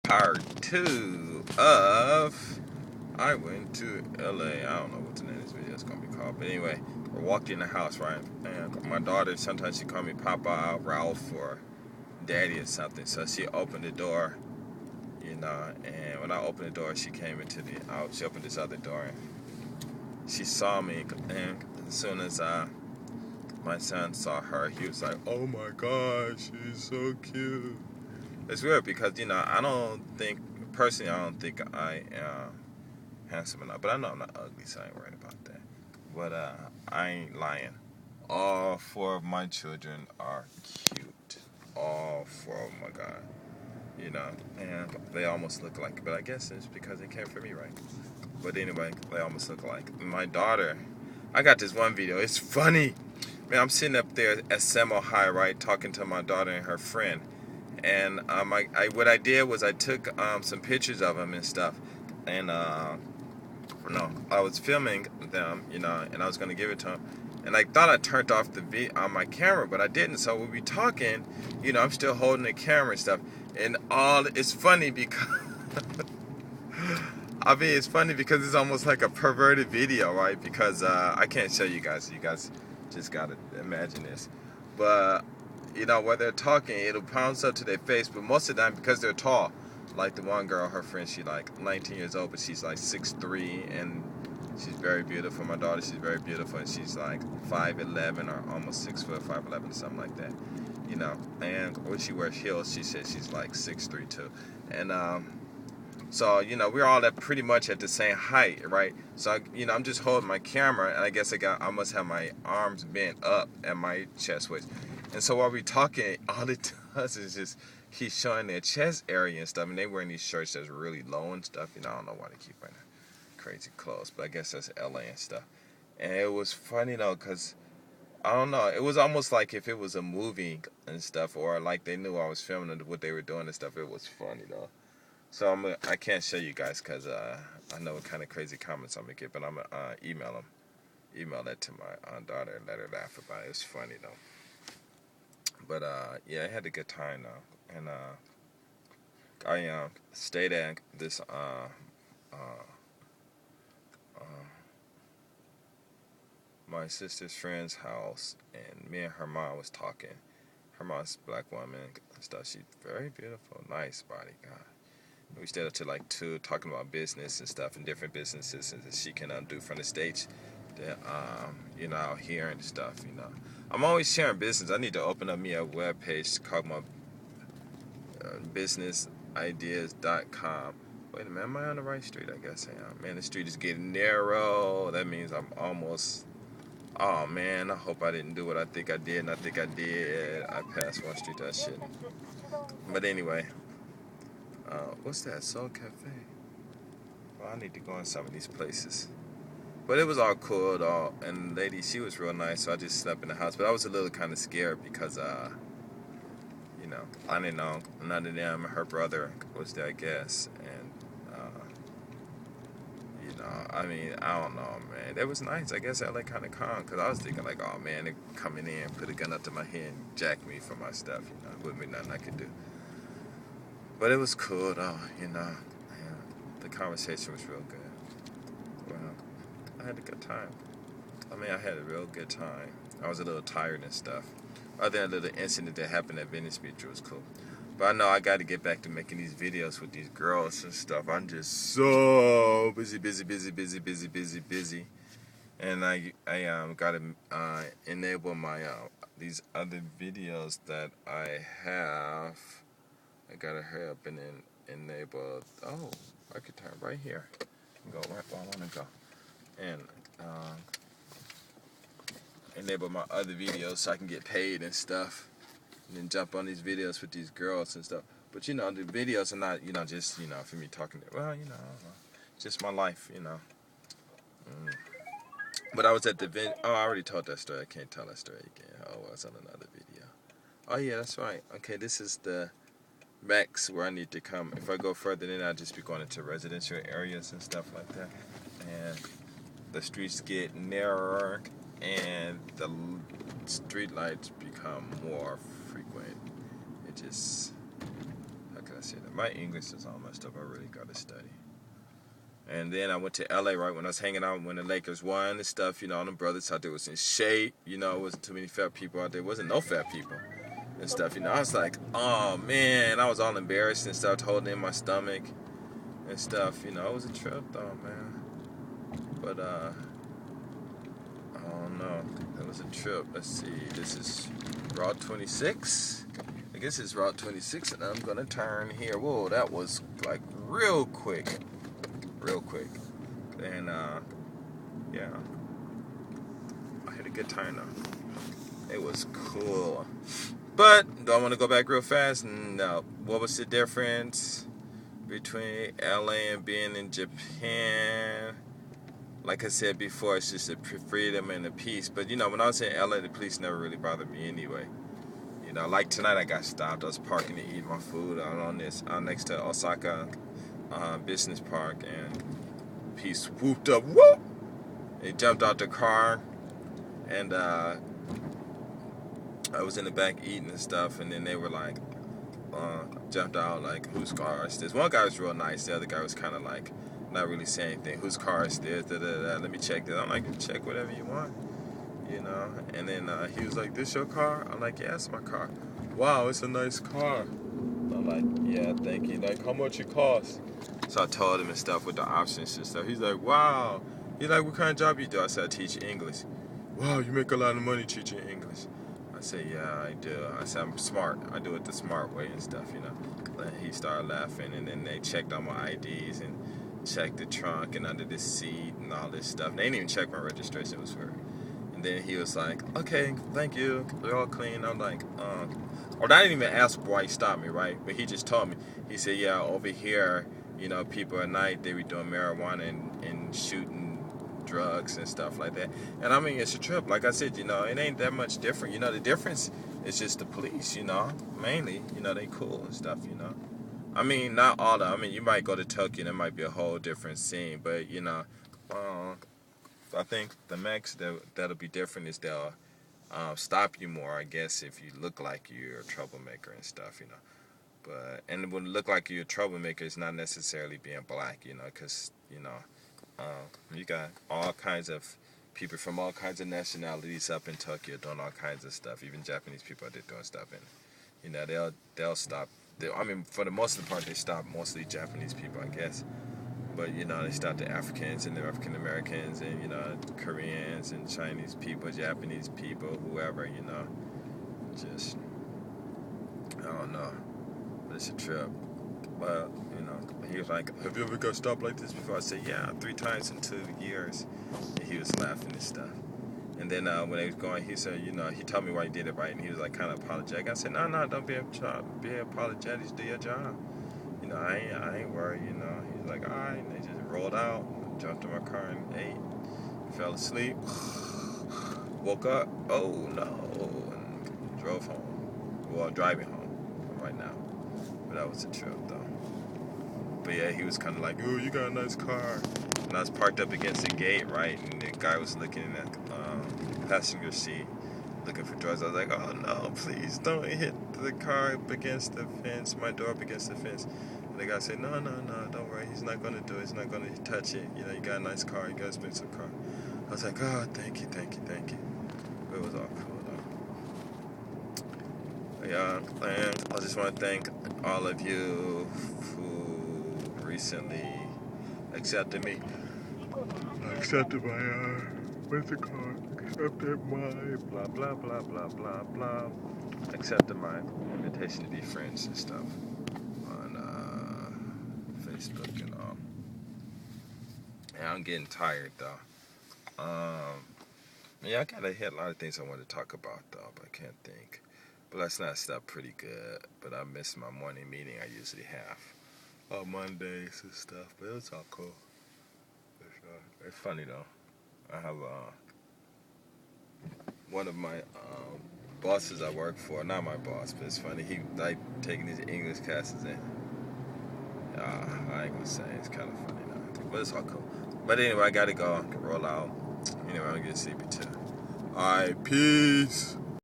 part 2 of I went to LA. I don't know what the name of this video is going to be called. But anyway, we're walking in the house, right? And my daughter, sometimes she call me Papa, Ralph, or Daddy or something. So she opened the door, and when I opened the door, she came into she opened this other door. And she saw me, and as soon as my son saw her, he was like, "Oh my gosh, she's so cute." It's weird because, I don't think I am handsome enough. But I know I'm not ugly, so I ain't worried about that. But I ain't lying. All 4 of my children are cute. All 4 of them, my God. And they almost look alike. But I guess it's because they came from me, right? But anyway, they almost look alike. My daughter, I got this one video. It's funny. Man, I'm sitting up there at Semo High, right, talking to my daughter and her friend. And what I did was I took some pictures of them and stuff, and I was filming them, and I was gonna give it to them, and I thought I turned off the on my camera, but I didn't. So we'll be talking, I'm still holding the camera and stuff, and it's funny because it's funny because it's almost like a perverted video, right? Because I can't show you guys. You guys just gotta imagine this, but. While they're talking, it'll bounce up to their face, but most of the time, because they're tall, like the one girl, her friend, she's like 19 years old, but she's like 6'3", and she's very beautiful. My daughter, she's very beautiful, and she's like 5'11", or almost 6 foot, 5'11", something like that, and when she wears heels, she says she's like 6'3", too, and, so, we're all pretty much at the same height, right? So, I'm just holding my camera, and I guess I must have my arms bent up at my chest waist. And so while we're talking, all it does is just keep showing their chest area and stuff. And they wearing these shirts that's really low and stuff. I don't know why they keep wearing crazy clothes, but I guess that's LA and stuff. And it was funny, though, because, I don't know, it was almost like if it was a movie and stuff, or like they knew I was filming what they were doing and stuff. It was funny, though. So I can't show you guys because I know what kind of crazy comments I'm going to get, but I'm going to email that to my daughter and let her laugh about it. It was funny, though. But, yeah, I had a good time, though. And I stayed at this my sister's friend's house, and me and her mom was talking. Her mom's a black woman and stuff. She's very beautiful, nice body, God. We stayed up till like 2, talking about business and stuff, and different businesses that she can do from the States that, out here and stuff, I'm always sharing business. I need to open up me a web page called my businessideas.com. Wait a minute, am I on the right street? I guess I am. Man, the street is getting narrow. That means I'm almost... Oh, man, I hope I didn't do what I think I did, and I think I did. I passed one street that shit. But anyway... what's that? Soul Cafe? Well, I need to go in some of these places. But it was all cool, though. And the lady, she was real nice, so I just slept in the house. But I was a little kind of scared because, I didn't know none of them. Her brother was there, I guess. And, I don't know, man. It was nice. I guess LA kind of calm because I was thinking, like, oh, man, they're coming in, put a gun up to my head and jack me for my stuff. Wouldn't be nothing I could do. But it was cool, though, Yeah, the conversation was real good. Well, I had a good time. I had a real good time. I was a little tired and stuff. Other than a little incident that happened at Venice Beach, it was cool. But I know I got to get back to making these videos with these girls and stuff. I'm just so busy. And I got to enable my these other videos that I have. I gotta hurry up and then enable. Oh, I could turn right here. Go right where I want to go, and enable my other videos so I can get paid and stuff, and then jump on these videos with these girls and stuff. But the videos are not just for me talking. Well, I don't know, just my life, But I was at the Oh, I already told that story. I can't tell that story again. Oh, I was on another video. Oh yeah, that's right. Okay, this is the max where I need to come. If I go further, then I'll just be going into residential areas and stuff like that. And the streets get narrower, and the street lights become more frequent. It just, how can I say? say that. My English is all messed up. I really got to study. And then I went to LA right when I was hanging out when the Lakers won and stuff. All the brothers out there was in shape. It wasn't too many fat people out there. It wasn't no fat people and stuff. I was like, oh man, I was all embarrassed and stuff, holding in my stomach and stuff. It was a trip though, man. But I don't know. That was a trip. Let's see. This is Route 26. I guess it's Route 26, and I'm gonna turn here. Whoa, that was like real quick. And yeah, I had a good time though. It was cool. But do I want to go back real fast? No. What was the difference between LA and being in Japan? Like I said before, it's just the freedom and the peace. But when I was in LA, the police never really bothered me anyway. Like tonight I got stopped. I was parking to eat my food out on this next to Osaka Business Park, and he swooped up, whoop! He jumped out the car, and I was in the back eating and stuff, and then they were like, jumped out like, whose car is this? One guy was real nice, the other guy was kind of like, not really saying anything. Whose car is this? Let me check this. I'm like, check whatever you want, And then he was like, this your car? I'm like, yeah, it's my car. Wow, it's a nice car. I'm like, yeah, thank you. Like, how much it costs? So I told him and stuff with the options and stuff. He's like, wow. He's like, what kind of job you do? I said, I teach English. Wow, you make a lot of money teaching English. I said, yeah, I do. I said, I'm smart. I do it the smart way and stuff, And he started laughing, and then they checked on my IDs and checked the trunk and under the seat and all this stuff. They didn't even check my registration. It was weird. And then he was like, okay, thank you. They're all clean. I'm like, or I didn't even ask why he stopped me, right? But he just told me. He said, yeah, over here, people at night, they be doing marijuana and shooting drugs and stuff like that. And I mean, it's a trip. Like I said, it ain't that much different. The difference is just the police, mainly, they cool and stuff, I mean, not all of them. I mean, you might go to Tokyo and it might be a whole different scene, but, I think the max that'll be different is they'll stop you more, I guess, if you look like you're a troublemaker and stuff, But, and when it look like you're a troublemaker, it's not necessarily being black, because, you got all kinds of people from all kinds of nationalities up in Tokyo doing all kinds of stuff. Even Japanese people are there doing stuff, and they'll stop. I mean, for the most of the part, they stop mostly Japanese people, I guess. But they stop the Africans and the African Americans and Koreans and Chinese people, Japanese people, whoever. Just I don't know. But it's a trip. But he was like, have you ever got stopped like this before? I said, yeah, 3 times in 2 years. And he was laughing and stuff. And then when he was going, he said, he told me why he did it right, and he was like kind of apologetic. I said, no, don't be apologetic. Just do your job. I ain't worried. He's like, all right. And they just rolled out, jumped in my car and ate, fell asleep, woke up. Oh no, and drove home. Well, driving home right now. But that was a trip though. But yeah, he was kind of like, oh, you got a nice car. And I was parked up against the gate, right? And the guy was looking in the passenger seat, looking for drugs. I was like, oh no, please don't hit the car up against the fence, my door up against the fence. And the guy said, no, don't worry. He's not going to do it. He's not going to touch it. You got a nice car. You got an expensive car. I was like, oh, thank you. But it was all cool though. Yeah, and I just want to thank all of you who recently accepted my what's it called? Accepted my blah. Accepted my invitation to be friends and stuff on Facebook and all. Yeah, I'm getting tired though. Yeah, I gotta hit a lot of things I want to talk about though, but I can't think. But last night I slept pretty good, but I missed my morning meeting I usually have on Mondays and stuff, but it's all cool. It's funny though. I have one of my bosses I work for, not my boss, but it's funny. He like taking these English classes in. I ain't gonna say it's kind of funny now, but it's all cool. But anyway, I gotta go. I can roll out. Anyway, I'm gonna get sleepy too. Alright, peace.